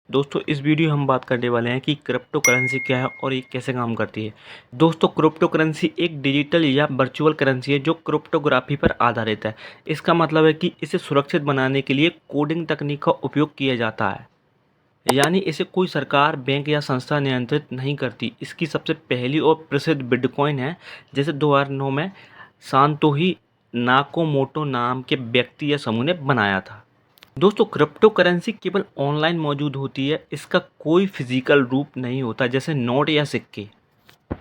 दोस्तों इस वीडियो हम बात करने वाले हैं कि क्रिप्टो करेंसी क्या है और ये कैसे काम करती है। दोस्तों क्रिप्टो करेंसी एक डिजिटल या वर्चुअल करेंसी है जो क्रिप्टोग्राफी पर आधारित है। इसका मतलब है कि इसे सुरक्षित बनाने के लिए कोडिंग तकनीक का उपयोग किया जाता है, यानी इसे कोई सरकार, बैंक या संस्था नियंत्रित नहीं करती। इसकी सबसे पहली और प्रसिद्ध बिटकॉइन है, जैसे 2009 में सांतोही नाकामोटो नाम के व्यक्ति या समूह ने बनाया था। दोस्तों क्रिप्टो करेंसी केवल ऑनलाइन मौजूद होती है, इसका कोई फिजिकल रूप नहीं होता जैसे नोट या सिक्के।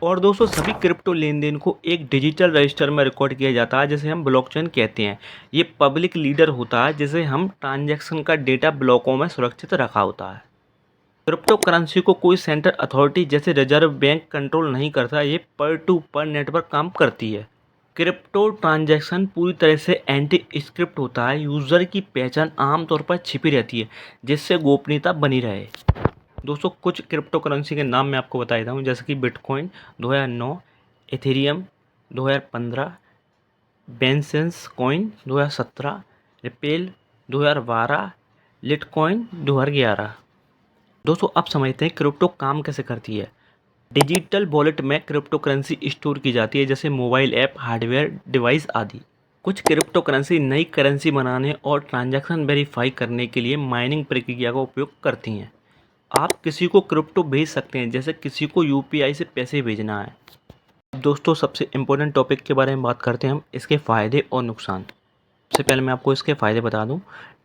और दोस्तों सभी क्रिप्टो लेन देन को एक डिजिटल रजिस्टर में रिकॉर्ड किया जाता है, जिसे हम ब्लॉकचेन कहते हैं। ये पब्लिक लीडर होता है, जिसे हम ट्रांजैक्शन का डेटा ब्लॉकों में सुरक्षित रखा होता है। क्रिप्टो करेंसी को कोई सेंट्रल अथॉरिटी जैसे रिजर्व बैंक कंट्रोल नहीं करता, ये पर टू पर नेटवर्क काम करती है। क्रिप्टो ट्रांजैक्शन पूरी तरह से एंटी स्क्रिप्ट होता है, यूज़र की पहचान आमतौर पर छिपी रहती है जिससे गोपनीयता बनी रहे। दोस्तों कुछ क्रिप्टो करेंसी के नाम मैं आपको बता देता हूँ, जैसे कि Bitcoin 2009, Ethereum 2015, Binance coin 2017, Ripple 2012, Litecoin 2011। दोस्तों अब समझते हैं क्रिप्टो काम कैसे करती है। डिजिटल वॉलेट में क्रिप्टो करेंसी स्टोर की जाती है, जैसे मोबाइल ऐप, हार्डवेयर डिवाइस आदि। कुछ क्रिप्टो करेंसी नई करेंसी बनाने और ट्रांजैक्शन वेरीफाई करने के लिए माइनिंग प्रक्रिया का उपयोग करती हैं। आप किसी को क्रिप्टो भेज सकते हैं, जैसे किसी को यूपीआई से पैसे भेजना है। अब दोस्तों सबसे इम्पोर्टेंट टॉपिक के बारे में बात करते हैं हम, इसके फ़ायदे और नुकसान। सबसे पहले मैं आपको इसके फ़ायदे बता दूं।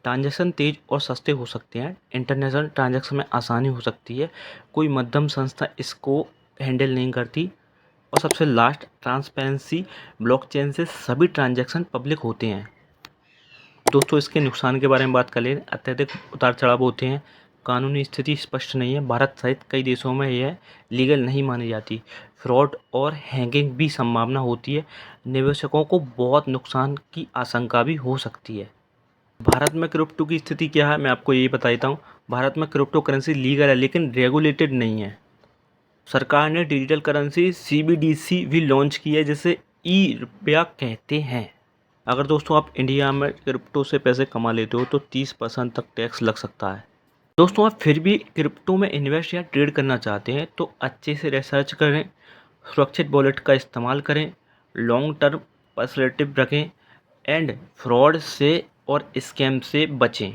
ट्रांजैक्शन तेज़ और सस्ते हो सकते हैं, इंटरनेशनल ट्रांजैक्शन में आसानी हो सकती है, कोई मध्यम संस्था इसको हैंडल नहीं करती। और सबसे लास्ट, ट्रांसपेरेंसी, ब्लॉकचेन से सभी ट्रांजैक्शन पब्लिक होते हैं। दोस्तों इसके नुकसान के बारे में बात कर लें। अत्यधिक उतार चढ़ाव होते हैं, कानूनी स्थिति स्पष्ट नहीं है, भारत सहित कई देशों में यह लीगल नहीं मानी जाती, फ्रॉड और हैकिंग भी संभावना होती है, निवेशकों को बहुत नुकसान की आशंका भी हो सकती है। भारत में क्रिप्टो की स्थिति क्या है, मैं आपको यही बता देता हूँ। भारत में क्रिप्टो करेंसी लीगल है लेकिन रेगुलेटेड नहीं है। सरकार ने डिजिटल करेंसी सीबीडीसी भी लॉन्च की है, जिसे ई रुपया कहते हैं। अगर दोस्तों आप इंडिया में क्रिप्टो से पैसे कमा लेते हो तो 30% तक टैक्स लग सकता है। दोस्तों आप फिर भी क्रिप्टो में इन्वेस्ट या ट्रेड करना चाहते हैं तो अच्छे से रिसर्च करें, सुरक्षित वॉलेट का इस्तेमाल करें, लॉन्ग टर्म पर्सपेक्टिव रखें एंड फ्रॉड से और स्कैम से बचें।